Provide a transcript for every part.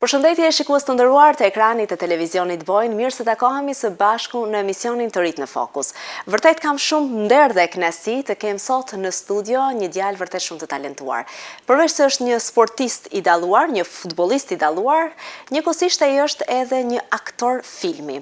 Përshëndetje shikues të nderuar të ekranit të televizionit Vojnë, mirë se takohemi së bashku në emisionin të rit në Fokus. Vërtet kam shumë nder dhe kënaqësi të kem sot në studio një djalë vërtet shumë të talentuar. Përveç se është një sportist i dalluar, një futbollist i dalluar, njëkohësisht ai është edhe një aktor filmi.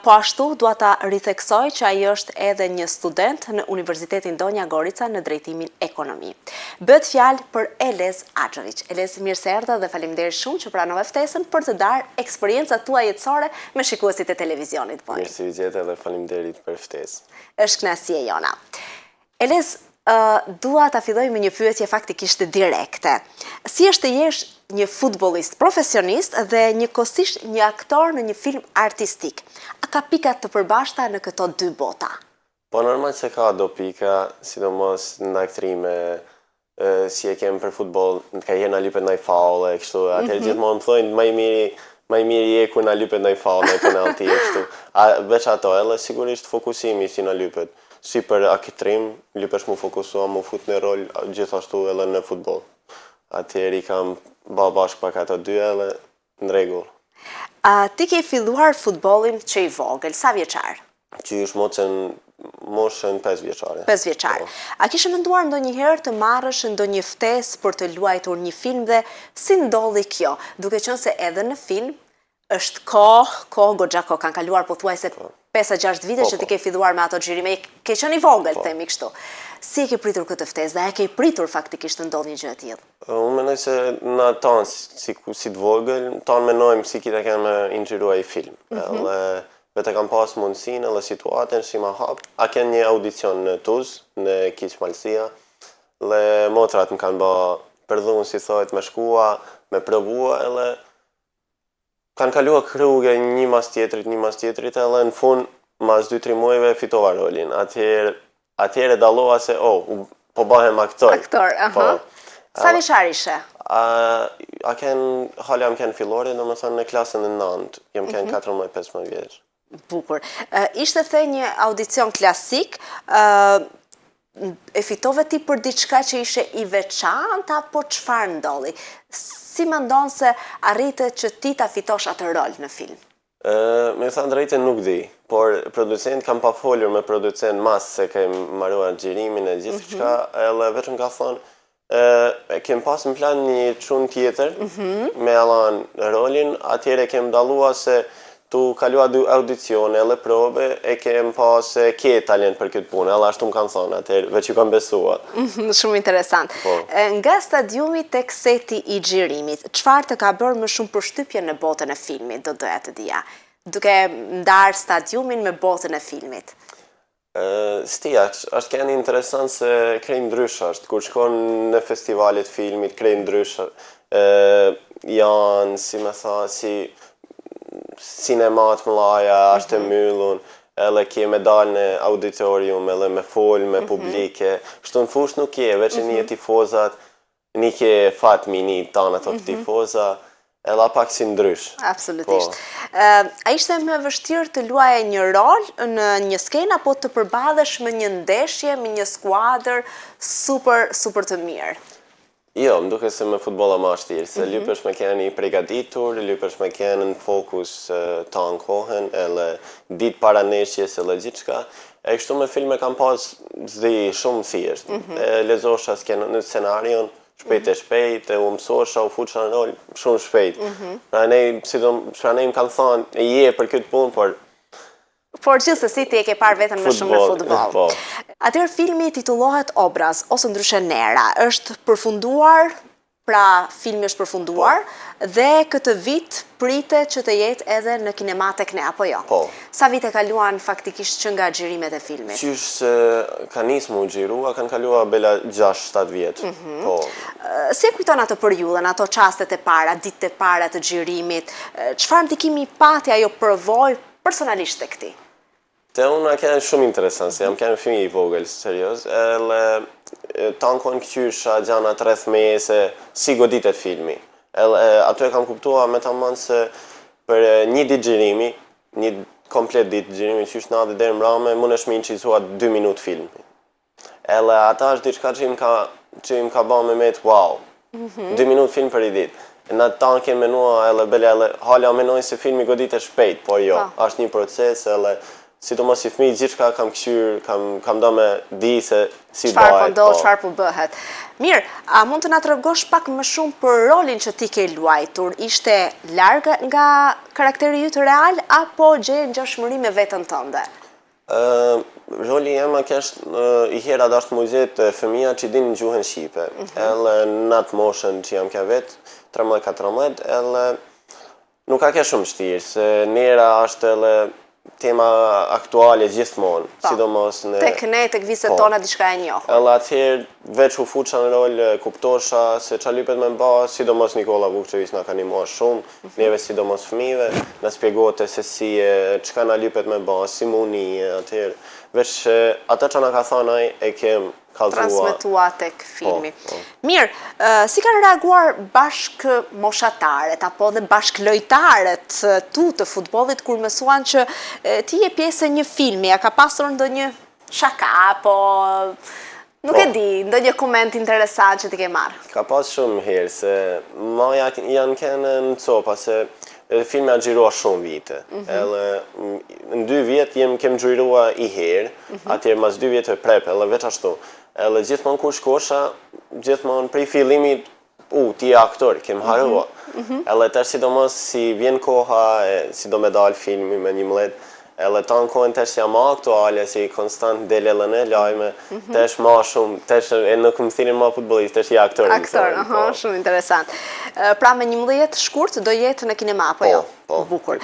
Po ashtu dua ta ritheksoj që ai është edhe një student në Universitetin Donja Gorica në drejtimin ekonomi. Bëhet fjalë për Elez Axhović. Elez, mirë se erdhe dhe faleminderit shumë që pranove ftesën për të darë eksperiencat tua jetësore me shikuesit e televizionit Vojnë. Mirë si gjete dhe faleminderit për ftesë. Është kënaqësi e jona. Elez, dua ta filloj me një pyetje faktikisht direkte. Si është të jesh një futbollist profesionist dhe njëkohësisht një aktor në një film artistik? A ka pika të përbashkëta në këto dy bota? Po normal se ka do pika, sidomos në aktrime, si e kem për futboll, ka herë na lypet ndaj faul e kështu, atëherë gjithmonë më thonë më i miri je kur na lypet ndaj faul, ndaj penalti e kështu. Veç ato, edhe sigurisht fokusimi që na lypet. Si për aktrim, lypesh mu fokusua, mu fut në rol, gjithashtu edhe në futboll. Atëherë i kam bashkë pak ato dy edhe në rregull. Ti ke filluar futbollin që i vogël, sa vjeçar? Që është moshën 5 vjeçare. 5 vjeçar. A kishe menduar ndonjëherë të marrësh ndonjë ftesë për të luajtur një film dhe si ndodhi kjo? Duke qenë se edhe në film është goxha kohë, kanë kaluar pothuajse 5-6 vite që ti ke filluar me ato xhirime, ke qenë i vogël, themi kështu. Si e ke pritur këtë ftesë dhe e ke pritur faktikisht të ndodhë një gjë e tillë? Unë mendoj se na tonë si të vogël, tonë menojmë si kita kemë inxhiruar i film. Vete kam pas mundësinë dhe situatën si ma hap. A ken një audicion në Tuzë, në Kiç Malësia, dhe motrat më kanë për dhunë, si thohet, me shkua, me provua, edhe kanë kalua rrugë një mas tjetrit, edhe në fund, mas 2-3 muajve, fitova rolin. Atëherë dallova se, po bëhem aktor. Aktor, aha. Sa vjeçar ishe? Hala jam ken fillore, do më thënë në klasën e 9, jam ken 14-15 vjeç. Bukur. Ishte një audicion klasik, e fitove ti për diçka që ishe i veçantë apo çfarë ndodhi? Si mendon se arrite që ti ta fitosh atë rol në film? Me thënë drejtën nuk di, por producent kam pa folur me producent mas se kem marruar xhirimin e gjithçka, edhe vetëm ka thonë kem pas në plan një çun tjetër me allan rolin, atëherë kem dallua se tu kalua 2 audicione edhe prove e kem pas ke talent për këtë punë, edhe ashtu më kanë thonë atëherë, veç ju kam besua. Shumë interesant. Nga stadiumi tek seti i xhirimit, çfarë të ka bërë më shumë përshtypje në botën e filmit, do doja të dija, duke ndarë stadiumin me botën e filmit? Stia, është kënë interesant se krej ndrysh është, kur shkon në festivalet filmit, krej ndrysh janë, si me tha, si sinemat mëllaja, është e myllun, edhe ke me dalë në auditorium, edhe me folë, me publike. Shtu në fush nuk ke, veç një tifozat, një ke fatmi një tanë ato tifoza, edhe pak si ndrysh. Absolutisht. A ishte më vështirë të luaje një rol në një skenë, apo të përbadhesh me një ndeshje, me një skuadër super të mirë? Jo, më duke se me futbolla ma shtirë, se lypesh me keni pregaditur, lypesh me keni në fokus ta në kohën, edhe ditë para neshjes edhe gjithçka. E kështu me filme kam pas zdi shumë thjesht. Lezosha në scenarion, shpejt, u mësosha, u fuqa në rol, shumë shpejt. Pra ne më kanë thonë, e je për këtë punë, por gjithsesi ti e ke parë vetëm më shumë në futboll. Atëherë filmi titullohet Obraz, ose ndryshe Nera. Është përfunduar, pra filmi është përfunduar, dhe këtë vit pritet që të jetë edhe në kinema tek ne, apo jo? Po. Sa vite kaluan faktikisht që nga xhirimet e filmit? Qysh se ka nisë mu xhirua, kanë kalua bela 6-7 vjetë. Si e kujton ato periudhën, ato çastet e para, ditët e para të xhirimit? Çfarë ndikimi pati ajo provoj personalisht tek ti? Te unë kene shumë interesant, se jam kene fëmijë i vogël, serios, edhe tankon këqysha gjanat rreth mese, si goditet filmi. Ato e kam kuptua me ta mënë se për një ditë xhirimi, komplet ditë gjërimi qysh natë deri mbrëmë, mund është me incizua 2 minutë film. Edhe ata është diçka që im ka bën me met, wow. 2 minutë film për i ditë. Në ta kemë menua, edhe hala menoj se filmi godit e shpejt, por jo, është një proces, edhe sidomos si fëmijë gjithçka kam këshyr, kam do me di se si bëhet. Çfarë po ndodh, çfarë po bëhet. Mirë, a mund të na tregosh pak më shumë për rolin që ti ke luajtur? Ishte larg nga karakteri yt real apo gjeje ngjashmëri me veten tënde? Roli jem i hera dashtë muzet fëmija që din gjuhën Shqipe. Edhe në atë moshën që jam ka vetë, 13-14, edhe nuk ka ke shumë shtirë, se nera është edhe tema aktuale gjithmonë, sidomos në... Tek ne, tek viset tona, diçka e njohur. Edhe atëherë veç u fuqa në rol kuptosha se qa lypet me mba, sidomos Nikola Vukčević na ka nimua shumë, neve sidomos fëmive, na spjegote se si çka na lypet me mba, si muni, atëherë, veç atë që na ka thonaj e kem kalzua. Transmetua tek filmi. Mirë, si kanë reaguar bashk moshatarët apo dhe bashk lojtarët tu të futbollit kur mësuan që ti je pjesë e një filmi, a ka pasur ndonjë shaka apo nuk e di, ndonjë koment interesant që ti ke marrë? Ka pas shumë herë se ma janë kënë në copa se filmi a gjirua shumë vite. Edhe në 2 vjetë kem gjirua i herë, atëherë mas 2 vjetë e prep, edhe veç ashtu. Edhe gjithmonë kur shkosha, gjithmonë prej fillimit, ti e aktor, kem harua. Edhe tërë sidomos si vjen koha, si do me dal filmi me 11, edhe ta në kohën tërë jam aktuale, si konstant del edhe në lajme, tërë ma shumë, tërë nuk më thirin ma futbolist, tërë i aktor. Aktor, shumë interesant. Pra me 11 shkurt do jetë në kinema, apo jo? Po, bukur.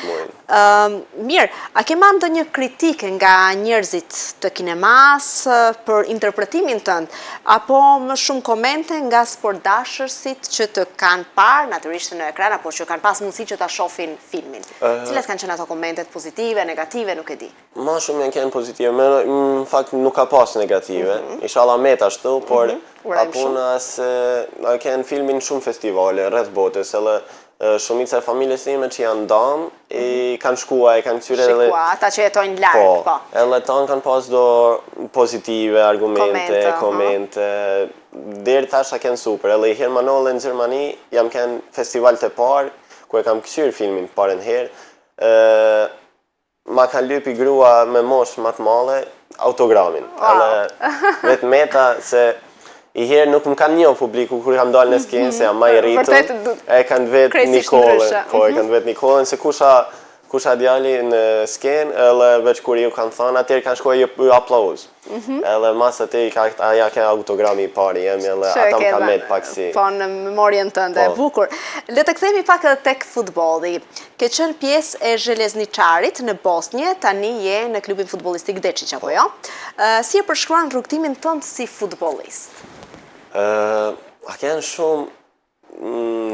Mirë, a ke marrë ndonjë kritike nga njerëzit të kinemas për interpretimin tënd, apo më shumë komente nga sportdashërsit që të kanë parë natyrisht në ekran, apo që kanë pas mundësi që ta shohin filmin? Cilat kanë qenë ato komentet pozitive, negative, nuk e di? Ma shumë janë kënë pozitive, në fakt nuk ka pas negative, inshallah met ashtu, por apuna se kënë filmin shumë festivale, rreth botës, edhe shumica e familjes time që janë damë, kanë shkua, kanë këtyre edhe... Shikua, ata që jetojnë larg, po. Edhe tanë kanë pas do pozitive, argumente, komente, deri tash a kënë super. Edhe i herë Manole në Gjermani, jam kënë festival të parë, ku e kam këqyr filmin parën herë, ma kanë lypi grua me mosh më të male autogramin. Vetë meta se i herë nuk më kanë njohë publiku kur kam dalë në skenë, se jam ma i rritu, e kanë vetë Nikolën, po e kanë vetë Nikolën, se kusha djali në skenë, edhe veç kur ju kanë thënë, atërë kanë shkoj ju aplauz. Edhe mas atë aja ke autogrami i pari, jemi edhe ata më ka metë pak si... Po, në memorien tënde, bukur. Le të kthehemi pak edhe tek futbolli. Ke qenë pjesë e Železničarit në Bosnjë, tani je në klubin futbollistik Dečić, apo jo? Si e përshkruan rrugtimin tënd si futbollist? A kënë shumë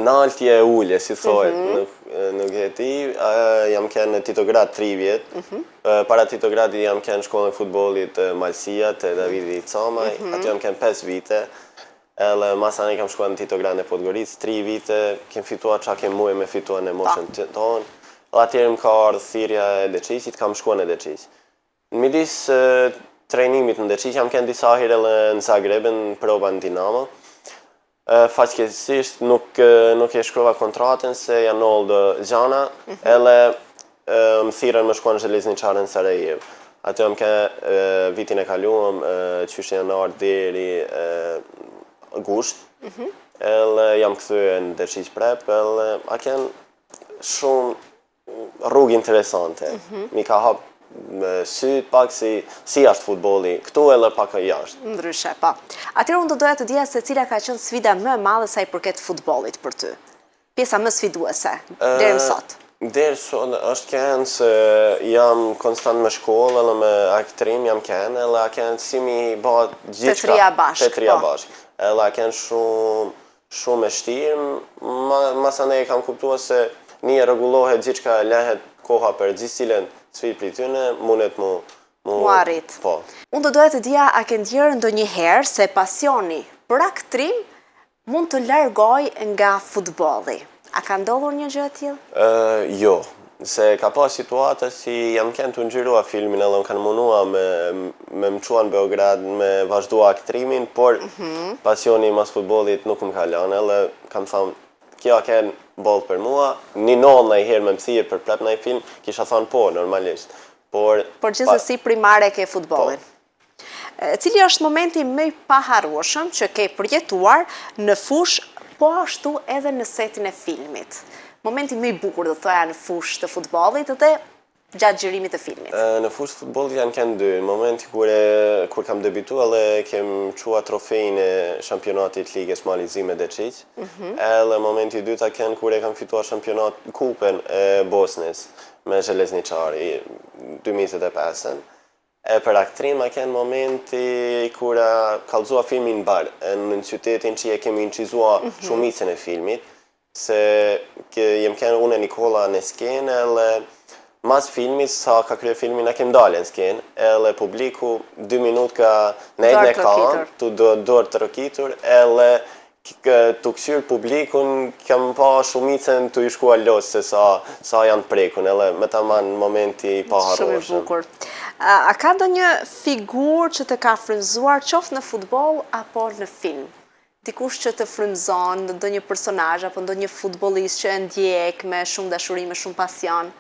naltje e ullje, si thojt, nuk e ti. Jam kënë në Titograd 3 vjetë. Para Titogradi jam kënë shkollën futbollit Malësia, të Davidi Camaj. Aty jam kënë 5 vite. Edhe masani kam shkollën në Titograd në Podgoric 3 vite. Kem fitua qa kem muaj me fitua në moshën të tonë. Dhe atërë më ka ardhë thirja e Dečićit, kam shkollën e Dečić. Në midis trejnimit në Dečić jam kënë disa herë në Zagrebën proba në Dinamo. Faqkesisht nuk e shkrova kontratën se janë oldë gjana, edhe më thirën më shkuan Železničarën në Sarajevo. Atë jam kënë vitin e kaluam, qysh janar deri gusht, edhe jam këthyë në Dečić prep, edhe a kënë shumë rrugë interesante. Mi ka hapë syt pak si ashtë futbolli, këtu edhe pak jashtë. Ndryshe, pa. Atëherë unë do doja të dija se cila ka qenë sfida më e madhe sa i përket futbollit për ty. Pjesa më sfiduese, deri më sot. Deri sot është kënë se jam konstant me shkollë edhe me aktrim jam kënë, edhe a kënë si mi bëhat gjithë Tetria bashkë. Tetria bashkë. Edhe a kënë shumë e shtirë, masane e kam kuptua se një regulohet gjithë ka lehet koha për gjithë cilën sfit për tyne, mundet mu arrit. Po. Unë do doja të dija a ke ndjerë ndonjëherë se pasioni për aktrim mund të largoj nga futbolli. A ka ndodhur një gjë e tillë? Jo. Se ka pas situata si jam kënë të ngjyrua filmin edhe më kanë munua me më qua në Beograd me vazhdua aktrimin, por pasioni mas futbollit nuk më ka lanë, edhe kam thënë, kjo kënë bollë për mua, një nollë në i herë me mësirë për prep në i film, kisha thënë po, normalisht. Por gjithsesi primare ke futbollin. Cili është momenti më i paharrueshëm që ke përjetuar në fush, po ashtu edhe në setin e filmit? Momenti më i bukur, do thoya, në fush të futbollit dhe gjatë xhirimit të filmit. Në fush të futbollit janë kënë dy. Momenti kur kam debutuar dhe kem qua trofejin e shampionatit Ligës Malizime dhe Qiq, edhe momenti i dyta kënë kur e kam fituar kupen e Bosnës me Železničari 2005. E për aktrim, a kënë momenti kur kallëzua filmin barë në qytetin që e kemi inqizua shumicën e filmit, se jem kënë unë e Nikola në skenë, edhe mas filmit, sa ka krye filmin, a kem dalë në skenë, edhe publiku 2 minutë ka nejtë në kanë, të dorë të rëkitur, edhe të kësyrë publikun, kam pa shumicën të i shkua losë se sa janë prekun, edhe me ta manë momenti i paharrueshëm. Shumë i bukur. A ka ndonjë figurë që të ka frymzuar qoftë në futboll apo në film? Dikush që të frymëzon, ndonjë personazh apo ndonjë futbollist që e ndjek me shumë dashuri, me shumë pasion?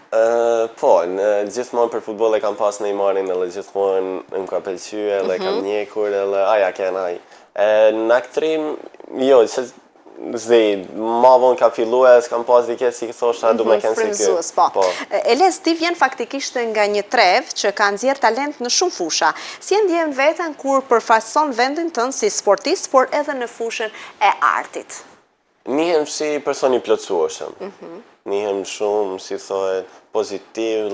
Po, gjithmonë për futboll e kam pas Neymarin, edhe gjithmonë më ka pëlqyer, edhe kam ndjekur, edhe aja ken aj. Në aktrim, jo, se ma vonë ka filluar, s'kam pas dike si thosha, du me kënë si frymëzues, po. Eles, ti vjen faktikisht nga një trevë që ka nxjerr talent në shumë fusha. Si e ndjen veten kur përfaqëson vendin tënd si sportist, por edhe në fushën e artit? Nihem si person i plotësueshëm. Nihem shumë, si thohet, pozitiv,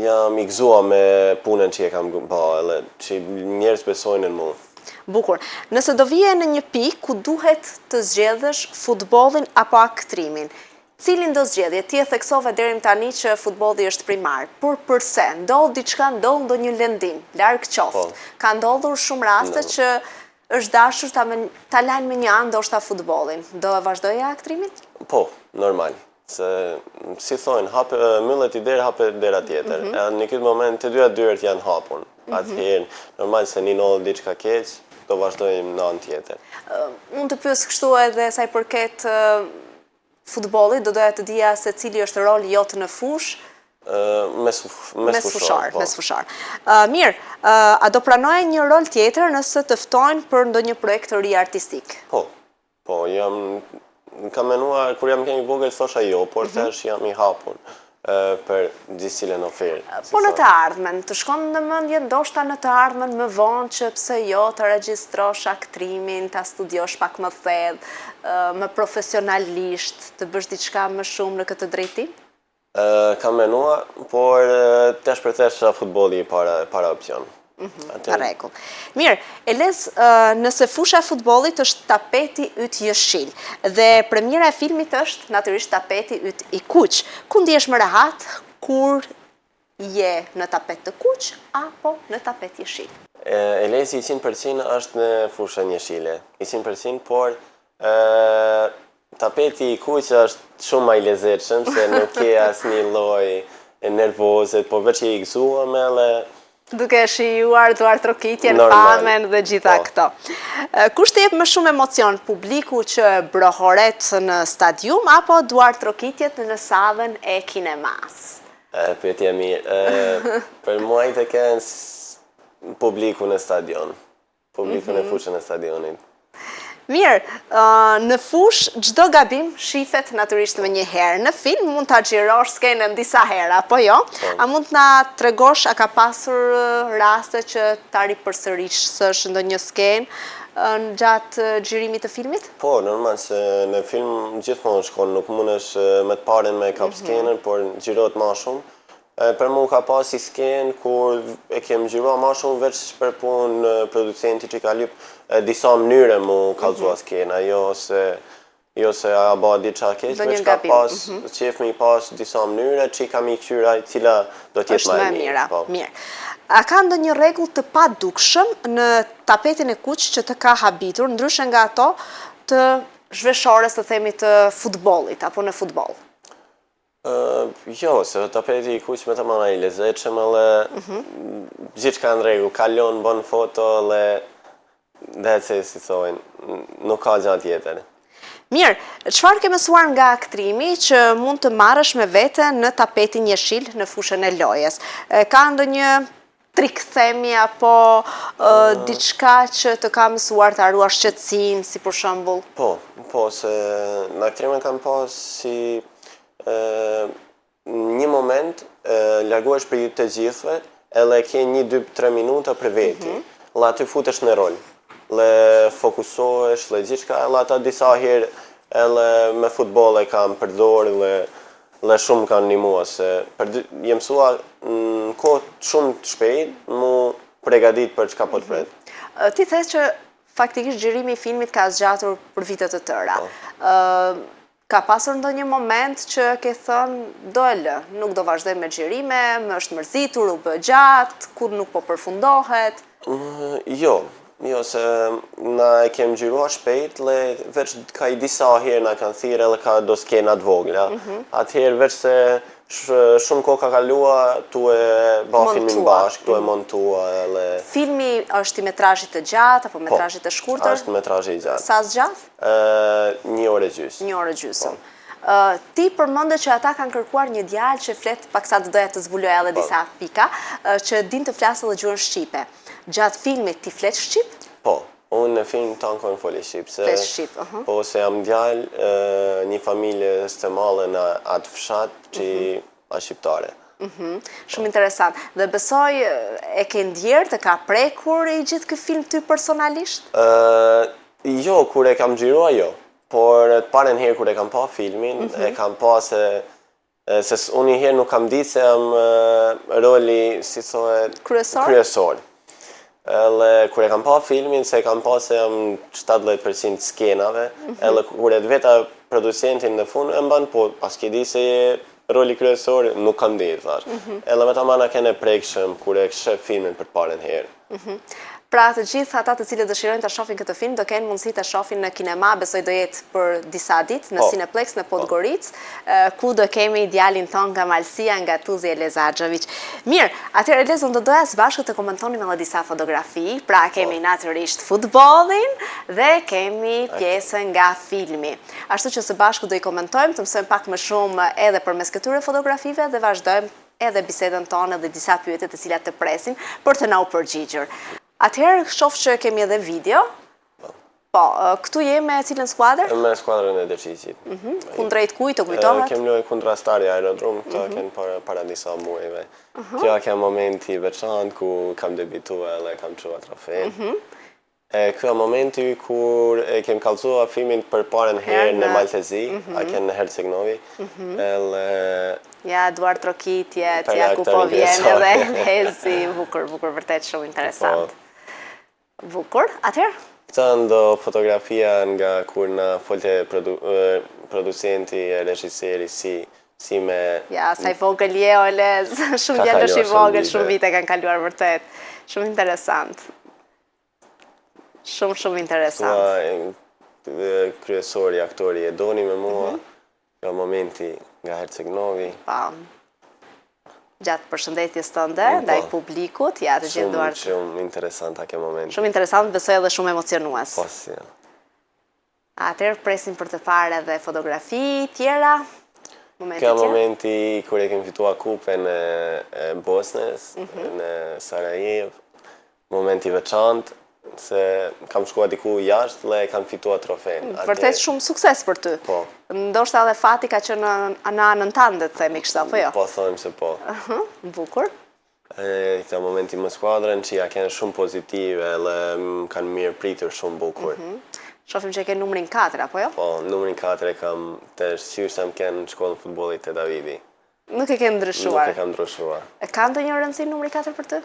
jam i gëzuar me punën që e kam bërë, që njerëz besojnë në mua. Bukur. Nëse do vije në një pikë ku duhet të zgjedhësh futbollin apo aktrimin, cilin do zgjedhje? Ti e theksove deri tani që futbolli është primar, por përse? Ndodh diçka, ndodh ndonjë lëndim, larg qoftë. Ka ndodhur shumë raste që është dashur ta lajnë me një anë ndoshta futbollin. Do e vazhdoje aktrimin? Po, normal. Se, si thonë, myllet i derë, hapet dera tjetër. Në këtë moment, të dyja dyert janë hapun. Atëherë, normal se një ndodh diçka keq, do vazhdojmë në anë tjetër. Unë të pyes kështu edhe sa i përket futbollit, do doja të dija se cili është roli jot në fush? Mes fushar. Mirë, a do pranoje një rol tjetër nëse të ftojnë për ndonjë projekt të ri artistik? Po, kam menuar, kur jam kënë i vogël, thosha jo, por tash jam i hapun për gjithë cilën ofertë. Po në të ardhmen, të shkon në mendje ndoshta në të ardhmen më vonë që pse jo të regjistrosh aktrimin, ta studiosh pak më thellë, më profesionalisht, të bësh diçka më shumë në këtë drejtim? Kam menuar, por tesh për tesh futbolli para opcion. Në rregull. Mirë, Eles, nëse fusha e futbollit është tapeti yt jeshil dhe premiera e filmit është natyrisht tapeti yt i kuq, ku ndihesh më rehat kur je në tapet të kuq apo në tapet jeshil? Elesi 100% është në fushën jeshile. 100%, por tapeti i kuq është shumë më i lezetshëm se nuk ke asnjë lloj nervozet, po veç je i gëzuar edhe duke shijuar duart trokitjen, famen dhe gjitha këto. Kush të jep më shumë emocion, publiku që brohoret në stadium apo duart trokitjet në sallën e kinemas? Pyetje mirë. Për mua i të kenë publiku në stadion. Publiku në fushën e stadionit. Mirë, në fush çdo gabim shifet natyrisht më një herë. Në film mund ta xhirosh skenën disa herë, apo jo? A mund të na tregosh, a ka pasur raste që ta ripërsërisësh ndonjë skenë gjatë xhirimit të filmit? Po, normal se në film gjithmonë shkon, nuk mundesh me të parën me kap skenën, por xhirohet më shumë. Për mu ka pasi skenë kur e kem xhiruar më shumë veç për punë producenti që ka lyp disa mënyre mu kallëzua skena, jo se a ba diçka keq, veç ka pas qef me i pas disa mënyre që i kam i kqyra cila do t'jetë më e mirë. Mirë. A ka ndonjë rregull të padukshëm në tapetin e kuq që të ka habitur, ndryshe nga ato të zhveshores të themi të futbollit apo në futboll? Jo, se tapeti I kuq me të mana I lezetshëm, gjithë ka në rregull, kalon, bën foto, that's it, si thojnë, nuk ka gjatë tjetër. Mirë, çfarë ke mësuar nga aktrimi që mund të marrësh me vete në tapetin jeshil në fushën e lojës? Ka ndonjë trik themi apo diçka që të ka mësuar të arruash shqetësinë, si për shembull? Po, se në aktrimin kam pas si një moment largohesh për të gjithëve, edhe ke 1-2-3 minuta për veti, la ty futesh në rol. Le fokusohesh, le gjithka, le ata disa herë edhe me futbol e kam përdor, le shumë kanë nimua, se jem mësua në kohë shumë të shpejt mu pregadit për çka po të pret. Ti thes që faktikisht xhirimi I filmit ka zgjatur për vite të tëra. Ka pasur ndonjë moment që ke thënë do e lë, nuk do vazhdoj me xhirime, më është mërzitur, u bë gjatë, kur nuk po përfundohet? Jo, se na e kem xhiruar shpejt, veç ka I disa herë na kanë thirrë edhe ka do skena të vogla. Atëherë veç se shumë kohë ka kalua, tu e ba filmin bashkë, tu e montua. Filmi është I metrazhit të gjatë apo metrazhit të shkurtër? Është metrazhi I gjatë. Sa zgjat? 1 orë e gjysmë. 1 orë e gjysmë. Ti përmende që ata kanë kërkuar një djalë që flet, paksa të doja të zbuloj edhe disa pika, që din të flasë edhe gjuhën shqipe. Gjatë filmit ti flet shqip? Po, unë në film tankon foli shqip. Flet shqip, Po, se jam djalë një familje së madhe në atë fshat që a shqiptare. Shumë interesant. Dhe besoj e ke ndjerë të ka prekur I gjithë ky film ty personalisht? Jo, kur e kam xhiruar jo. Por të parën herë kur e kam pa filmin, e kam pa se unë një herë nuk kam ditë se jam roli, si thohet, kryesor. Edhe kur e kam pa filmin, se kam pa se jam 70% skenave, edhe kur e veta producentin në fund, e mban po, pas ke di se je roli kryesor, nuk kam ditë, thash. Edhe me ta mana kene prekshëm kur e shef filmin për të parën herë. Pra të gjithë ata të cilët dëshirojnë të shohin këtë film, do kenë mundësi të shohin në kinema, besoj do jetë për disa ditë, në Cineplex, në Podgoric, ku do kemi djalin ton nga Malësia, nga Tuzi Eleza Axhović. Mirë, atëherë Eleza, do doja së bashku të komentonim edhe disa fotografi, pra kemi natyrisht futbollin dhe kemi pjesën nga filmi. Ashtu që së bashku do I komentojmë, të mësojmë pak më shumë edhe përmes këtyre fotografive dhe vazhdojmë edhe bisedën tonë dhe disa pyetje të cilat të presin për të na u përgjigjur. Atëherë, shoh që kemi edhe video. Po, këtu jemi me cilën skuadër? Me skuadrën e Derqicit. Kundrejt kujt, të kujtohet? Kem luajtur kundra Stari Aerodrom, këto kenë para disa muajve. Kjo ka momenti veçantë ku kam debituar dhe kam çuar trofein. Kjo momenti kur e kem kallëzuar filmin për parën herë në Maltezi, a ken në Herceg-Novi. Ja, Eduard Trokitje, tja ku po vjen edhe Lezi, bukur, vërtet shumë interesant. Bukur, atëherë? Këta ndo fotografia nga kur na folte producenti e regjiseri si me... Ja, sa I vogël je o Lez, shumë djalësh I vogël, shumë vite kanë kaluar vërtet. Shumë interesant. Shumë interesant. Kryesori, aktori e doni me mua, nga momenti nga Herceg-Novi. Gjatë përshëndetjes tënde, ndaj publikut, ja të gjithë Eduard. Shumë interesant ake moment. Shumë interesant, besoj edhe shumë emocionues. Po, si. Atëherë presim për të parë edhe fotografi tjera. Kjo momenti kur e kemi fituar kupen e Bosnës, në Sarajevo. Momenti veçantë, se kam shkuar diku jashtë dhe kam fituar trofein. Vërtet shumë sukses për ty. Po. Ndoshta edhe fati ka qenë në anën tënde, themi kështu apo jo? Po, thojmë se po. Bukur. Këta momenti më skuadrën që ja kanë shumë pozitive dhe kanë mirë pritur shumë bukur. Shohim që e ke numrin 4 apo jo? Po, numrin 4 e kam të shqyrë më kanë në shkollën futbollit të Davidi. Nuk e ke ndryshuar? Nuk e kam ndryshuar. E ka ndonjë rëndësi numri 4 për ty?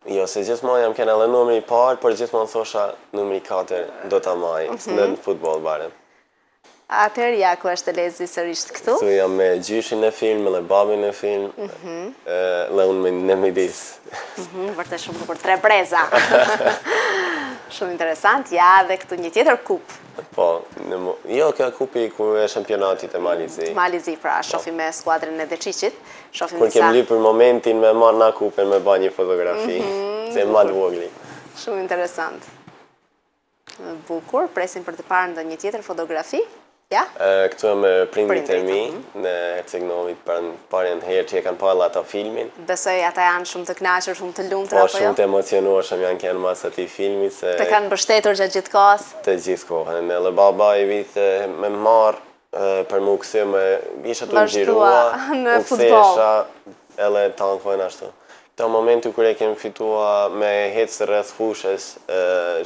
Jo, se gjithmonë jam kena edhe numri I parë, por gjithmonë thosha numri 4 do ta maj, në futboll barem. Atëherë ja ku është Lezi sërish këtu? Këtu jam me gjyshin e film, dhe babin e film, dhe unë në midis. Vërtet shumë bukur, 3 breza. Shumë interesant, ja dhe këtu një tjetër kup. Po, jo, kjo kupi ku e shampionatit e Malizi. Malizi, pra, shofim me skuadrën e Deçiçit. Kur kem lypër momentin me marrë na kupën me ba një fotografi, se ma të vogli. Shumë interesant. Bukur, presim për të parë ndonjë tjetër fotografi. Ja? Këtu e me prindit e mi, në Herceg-Novi, për parën herë që e kanë parë ata filmin. Besoj ata janë shumë të kënaqur, shumë të lumtur Po, apo jo? shumë të emocionueshëm janë kënë mas atij filmit se Të kanë mbështetur gjatë gjithë kohës. të gjithë kohën. Edhe baba i vitë me marë për mu këthy me isha të gjirua, në futboll. Edhe tankojnë ashtu. Këto momenti kur e kemi fitua me hecë rreth fushës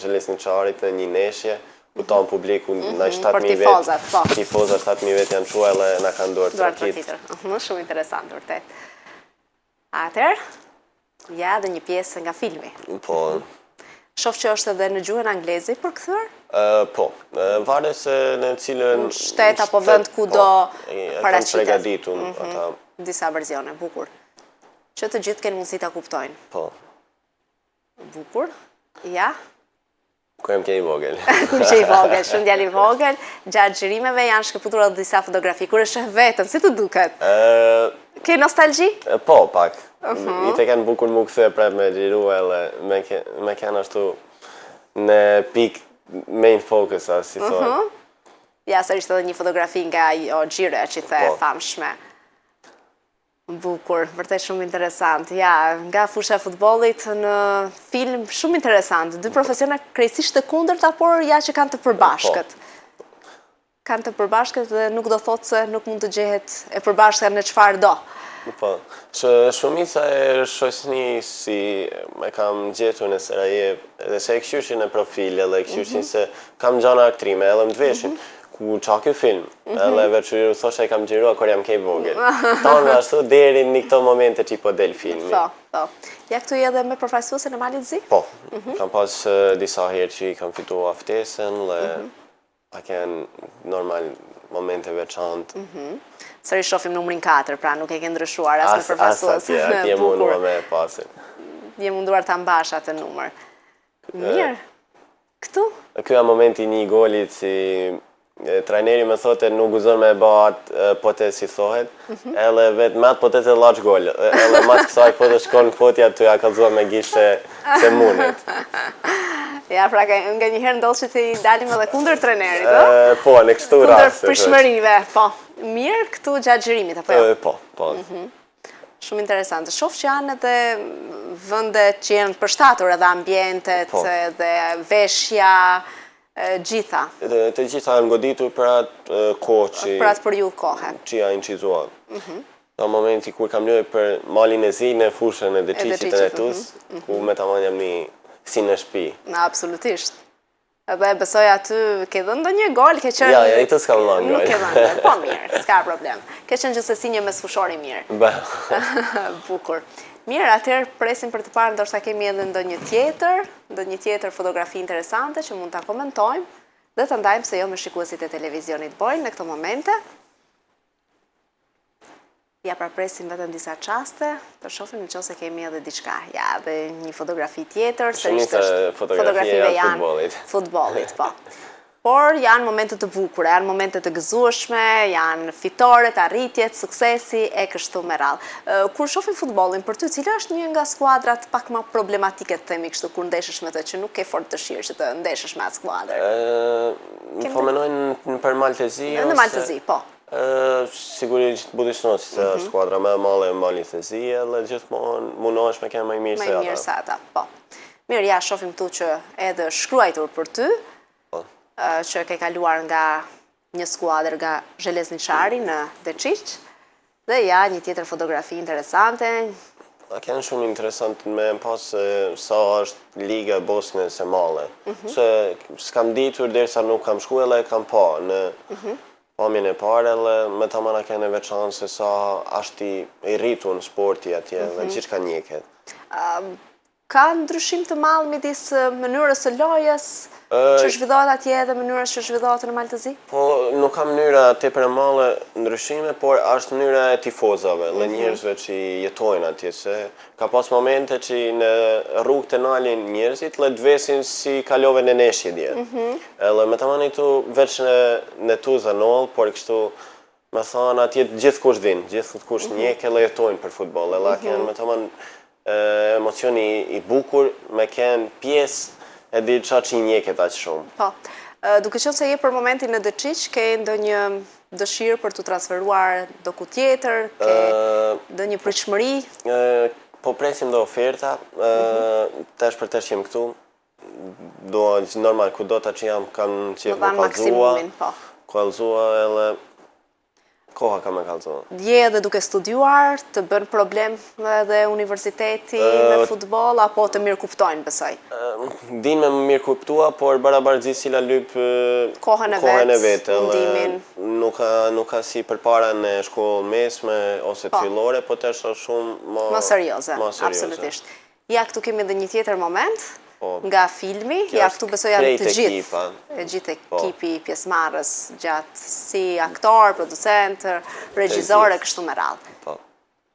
Zhelezniçarit në një neshje, u tonë publiku në 7.000 vetë, tifozat 7.000 vetë janë qua edhe na kanë duar trakit. Shumë interesant, vërtet. Atër, ja dhe një pjesë nga filmi. Po. Shof që është edhe në gjuhën anglezi për këthër? Po, varet se në cilën shtet apo vend ku do paraqitet. paraqitet. Kanë pregaditur ata. Disa verzione, bukur. Që të gjithë kenë mundësi ta kuptojnë. Po. Bukur. Ja. Ku jem ke i vogël. Kur që i vogël, shumë djali i vogël, gjatë xhirimeve janë shkëputur edhe disa fotografi. Kur e sheh vetën, si të duket? Ke nostalgji? Po, pak. I të kanë bukur mu këthe prap me gjiru edhe me kanë ashtu në pik main focus, si thoi. Ja, sërisht edhe një fotografi nga gjire që the famshme. Bukur, vërtet shumë interesant. Ja, nga fusha e futbollit në film shumë interesant. Dy profesione krejtësisht të kundërta, por ja që kanë të përbashkët. Kanë të përbashkët dhe nuk do thotë se nuk mund të gjehet e përbashkëta në çfarë do. Po, shumica e shoqëni si me kam gjetur në Sarajev, edhe se e këshyrshin e profil, edhe e këshyrshin se kam gjana aktrime, edhe më të veshin. Ku qa kjo film, edhe veçuriru thosha e kam gjirua kër jam kej vogël. Tanë ashtu deri në këto momente që i po del filmi. Po. Ja këtu edhe me përfaqësuese në Malizi? Po, kam pas disa herë që i kam fitu aftesën, dhe a kenë normal momente veçantë. Sërish shofim numrin 4, pra nuk e ke ndryshuar as me përfaqësuese. Atje mundua me pasin. Je munduar ta mbash atë numër. Mirë. Këtu? Ky është momenti një golit si trajneri me thote nuk guzon me ba atë potet si thohet, edhe vetë me atë potet e laq gol, edhe mas kësaj foto shkon fotja të ja kalzua me gishte se mundet. Ja, pra nga njëherë ndodhë që të i dalim edhe kundër trenerit, Po, në kështu rast. Kundër prishmërive, po. Mirë këtu gjatë xhirimit, apo jo? Po. Shumë interesant. Shof që janë edhe vëndet që janë përshtatur edhe ambientet, edhe veshja, gjitha. Të gjitha janë goditur për atë kohë që... Për atë periudhë kohe. Që janë incizuar. Në momenti kur kam lëjë për malin e zi në fushën e Deçiçit e Netus, ku me tamam jam një si në shtëpi. Absolutisht. Edhe besoj aty ke dhënë ndonjë gol, ke qenë... Ja, i të s'kam dhënë gol. Nuk ke dhënë gol, po mirë, s'ka problem. Ke qenë gjithsesi një mesfushor i mirë. Bukur. Mirë, atëherë presim për të parë, ndoshta kemi edhe ndonjë tjetër fotografi interesante që mund ta komentojmë dhe të ndajmë se jo me shikuesit e televizionit bojnë në këto momente. Ja, pra presim vetëm disa qaste, të shofim në qose kemi edhe diçka. Ja, dhe një fotografi tjetër, Shumica fotografive janë futbollit, po. Por janë momentet të bukura, janë momentet të gëzueshme, janë fitoret, arritjet, suksesi e kështu me radhë. Kur shohim futbollin, për ty cila është një nga skuadrat pak më problematike të themi kështu kur ndeshesh me të që nuk ke fort dëshirë që të ndeshesh me atë skuadër? Po menojnë për Maltezi? Në Maltezi, po. Sigurisht Budućnost është skuadra më e madhe e Maltezi, edhe gjithmonë mundohesh me kënë më i mirë se ata. Po. Mirë, ja, shohim këtu që edhe shkruajtur për ty, që ke kaluar nga një skuadër nga Zhelezniçari në Deçiç, dhe ja, një tjetër fotografi interesante. Kënë shumë interesant me pas sa është Liga e Bosnës e madhe. Se s'kam ditur derisa nuk kam shku edhe kam pa në pamjen e parë edhe me ta mana kënë veçanë se sa është i rritu në sporti atje dhe në që ka njeket. Ka ndryshim të madh midis mënyrës së lojës që zhvillohet atje dhe mënyrës që zhvillohet në Maltëzi? Po, nuk ka mënyra tepër e madhe ndryshime, por është mënyra e tifozave, dhe njerëzve që jetojnë atje, se ka pas momente që në rrugë të nalin njerëzit, le të vesin si kalove në neshje dje. Edhe me të mani tu veç në tu zanol, por kështu me thonë atje gjithë kush vinë, gjithë kush njek e le jetojnë për futbol, edhe kënë me të manë emocioni i bukur, me kënë pjesë e di qa që i njeket aqë shumë. Po, duke qenë se je për momentin në Dëqiq, ke ndonjë dëshirë për të transferuar doku tjetër, ke ndonjë pritshmëri? Po presim do oferta, tesh për tesh jem këtu, do normal ku do ta që jam kam qef me kalzua edhe koha ka me kalzua. Dje edhe duke studiuar, të bën problem edhe universiteti me futbol, apo të mirë kuptojnë besoj? Din me më mirë kuptua, por barabar gjithë cila lyp kohën e vetë, ndimin. Nuk ka si përpara në shkollë mesme ose të fillore, po të është shumë më serioze, absolutisht. Ja, këtu kemi edhe një tjetër moment, nga filmi, ja këtu besoj janë të gjithë ekipi pjesëmarrës gjatë si aktor, producent, regjizor e kështu me radhë.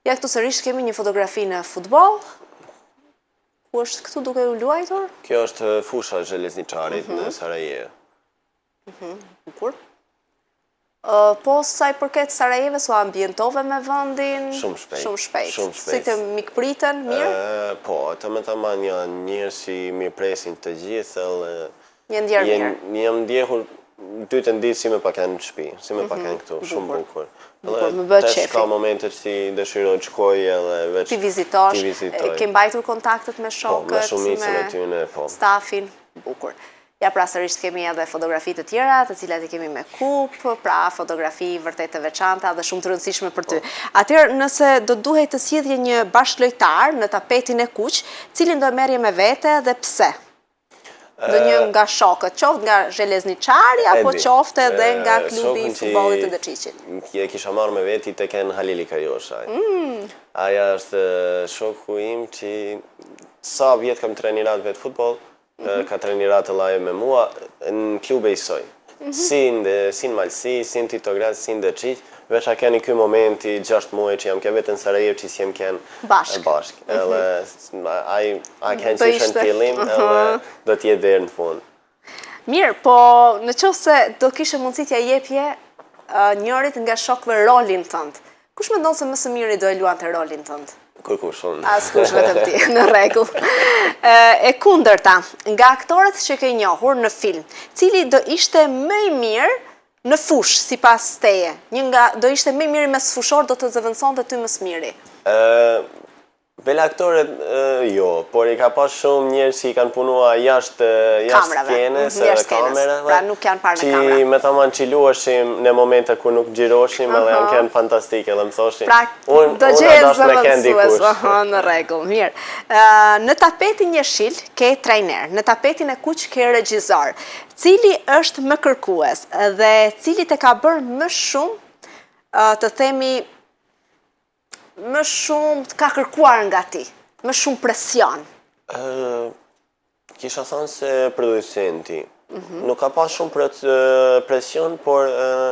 Ja këtu sërish kemi një fotografi në futbol, ku është këtu duke u luajtur? Kjo është fusha Zhelezničarit në Sarajevo. Bukur. Po, saj përket Sarajeve, su ambientove me vëndin? Shumë shpejt. Si të mikpritën, mirë? Po, të me të manë janë njërë si mirë presin të gjithë, një ndjerë mirë. Një ndjehur, dy të nditë si me paken në shpi, si me paken këtu, shumë bukur. Me bë qefi. Tesh ka momente që ti dëshiroj të shkoj edhe veç... Ti vizitosh, ke mbajtur kontaktet me shokët, me shumicën e tyne, po. Stafin, bukur. Ja, pra sërisht kemi edhe fotografi të tjera, të cilat i kemi me kup, pra fotografi vërtet të veçanta dhe shumë të rëndësishme për ty. Atëherë, nëse do duhej të sjellje një bashkëlojtar në tapetin e kuq, cilin do merrje me vete dhe pse? Do një nga shokët, qoftë nga Zhelezničari, apo qoftë edhe nga klubi i futbollit të Dëqiqit? E kisha marrë me veti të ken Halili Kajoshaj. Aja është shoku im që sa vjetë kam trenirat vetë futbol, ka trenirat të laje me mua në klube i soj. Si në Malsi, si në Titograd, si në Dëqiq, veç a keni këj momenti 6 muaj që jam ke vetë në Sarajev që si jem ken bashk. A ken që shën fillim, do t'jetë dherë në fund. Mirë, po në qoftë se do kishe mundësi t'ja jepje njërit nga shokëve rolin tëndë, kush mendon se më së miri do e luante rolin tëndë? Kërkush unë. Askush vetëm ti, në rregull. E kundërta, nga aktorët që ke njohur në film, cili do ishte më i mirë në fush, sipas teje? Do ishte më i miri mes fushor, do të zëvendësonte ty më së miri? Bela aktorët, jo, por i ka pas shumë njerë që i kanë punua jashtë skjenës, kamerave, pra nuk janë parë në kamera. Që me të manë që luashim në momente ku nuk gjiroshim, edhe janë kënë fantastike, dhe më thoshim, unë dash me kënë dikush. Në regull, mirë. Në tapetin jeshil ke trajner, në tapetin e kuq ke regjizor. Cili është më kërkues dhe cili te ka bërë më shumë të themi më shumë të ka kërkuar nga ti, më shumë presion? Kisha thënë se producenti. Nuk ka pas shumë presion, por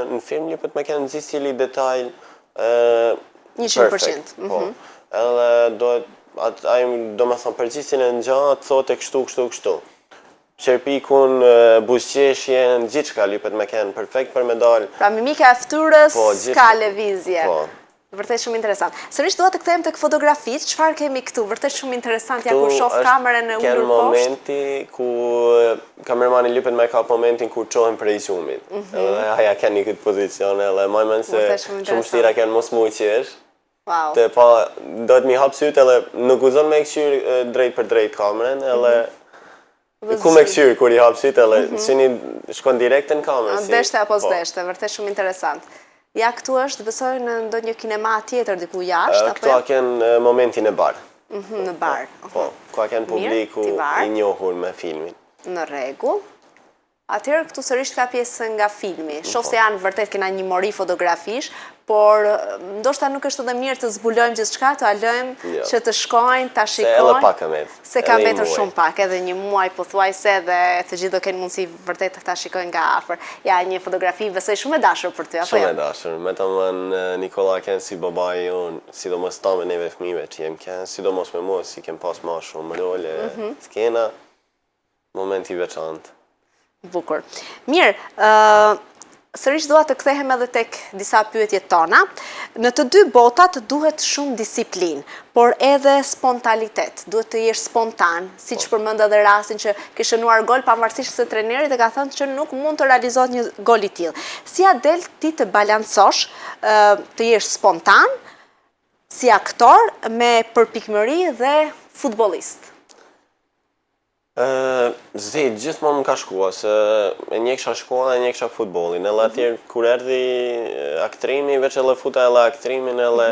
në film një pët me kënë nëzis cili detajl 100%. Edhe do me thënë përgjistin e në gjatë, thote kështu. Qerpikun, buzqeshjen, gjithë shka lipet me kënë perfekt për me dalë. Pra mimika e ftyrës, ka lëvizje. Vërtet shumë interesant. Sërish doa të kthejmë tek fotografit, çfarë kemi këtu? Vërtet shumë interesant, ja kur shoh kamerën e ulur poshtë. Ken momenti ku kameramani lypet me kap momentin kur çohen prej zoomit. Edhe aja keni këtë pozicion, edhe më mend se shumë shtira kanë mos më uqesh. Wow. Te pa do të mi hap syt edhe nuk guzon me këshyr drejt për drejt kamerën, edhe ku me këshyr kur i hap syt edhe syni shkon direkt në kamerë. Deshte apo s'deshte, vërtet shumë interesant. Ja, këtu është, besoj në ndonjë kinema tjetër diku jashtë? Këtu a kenë momentin e barë. Në barë. Po, ku a kenë publiku i njohur me filmin. Në rregull. Atëherë këtu sërish ka pjesë nga filmi. Shoh se janë vërtet kena një mori fotografish, por ndoshta nuk është edhe mirë të zbulojmë gjithçka, të alojmë që të shkojnë, ta shikojnë. Se edhe pak ka mbetur. Se ka mbetur shumë pak, edhe një muaj pothuajse dhe të gjithë do kenë mundësi vërtet ta shikojnë nga afër. Ja, një fotografi besoj shumë e dashur për ty, apo jo? Shumë e dashur. Me të mënë Nikola kënë si babai unë, sidomos ta me neve fëmijëve që jem kënë, sidomos me mua si kem pas ma shumë role, skena, momenti veçantë. Bukur. Mirë, sërish dua të kthehem edhe tek disa pyetjet tona. Në të dy botat duhet shumë disiplinë, por edhe spontanitet. Duhet të jesh spontan, siç përmend edhe rastin që ke shënuar gol pavarësisht se trajneri të ka thënë që nuk mund të realizohet një gol i tillë. Si a del ti të balancosh, të jesh spontan si aktor me përpikmëri dhe futbollist? Gjithmonë më ka shkua, se e njekësha shkolla, e njekësha futbolin. Edhe atjerë, kur erdi aktrimi, veç edhe futa edhe aktrimin, edhe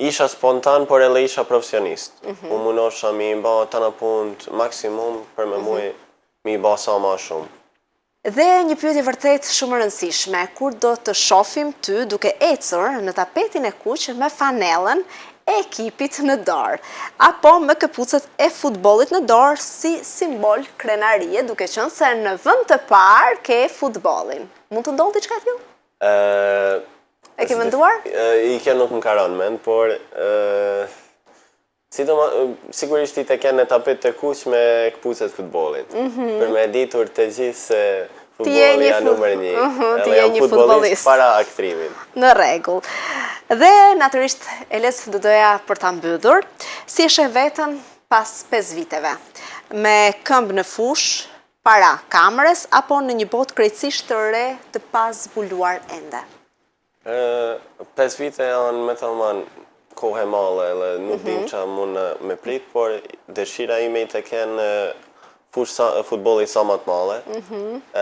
isha spontan, por edhe isha profesionist. U mundohesha mi ba të në punë maksimum për me muj mi ba sa ma shumë. Dhe një pyetje vërtet shumë e rëndësishme, kur do të shohim ty duke ecur në tapetin e kuq me fanellën e ekipit në dorë, apo me këpucët e futbollit në dorë si simbol krenarie, duke qenë se në vend të parë ke futbollin. Mund të ndodhë diçka tillë? E ke menduar? I ke nuk më ka rënë mend, por sigurisht i të kenë në tapet të kuq me këpucët futbollit. Për me ditur të gjithë se futbolli janë numër 1. Edhe jam futbollist para aktrimin. Në rregull. Dhe natyrisht Eles do doja për ta mbyllur, si e sheh veten pas 5 viteve, me këmbë në fush, para kamerës apo në një botë krejtësisht të re të pa zbuluar ende? 5 vite janë me të manë kohë e male, dhe nuk dim që mund me prit, por dëshira ime i të kenë fush futbollit sa më të male,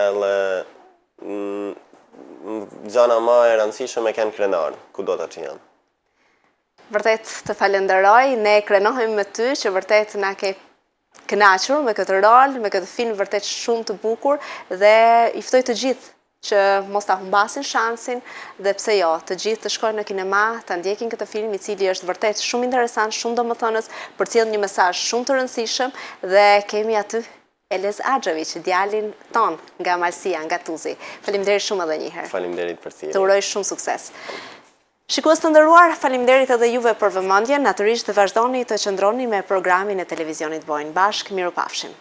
edhe gjana ma e rëndësishme me kenë krenar, ku do të që janë. Vërtet të falenderoj, ne krenohem me ty që vërtet na ke kënaqur me këtë rol, me këtë film vërtet shumë të bukur dhe i ftoj të gjithë që mos ta humbasin shansin dhe pse jo, të gjithë të shkojnë në kinema, të ndjekin këtë film i cili është vërtet shumë interesant, shumë domethënës, përcjell një mesazh shumë të rëndësishëm dhe kemi aty Eles Axhević, djalin ton nga Malësia, nga Tuzi. Faleminderit shumë edhe një herë. Faleminderit për thirrje. Të uroj shumë sukses. Shikues të nderuar, faleminderit edhe juve për vëmendjen. Natyrisht vazhdoni të qëndroni me programin e televizionit Vojnë Bashk. Mirupafshim.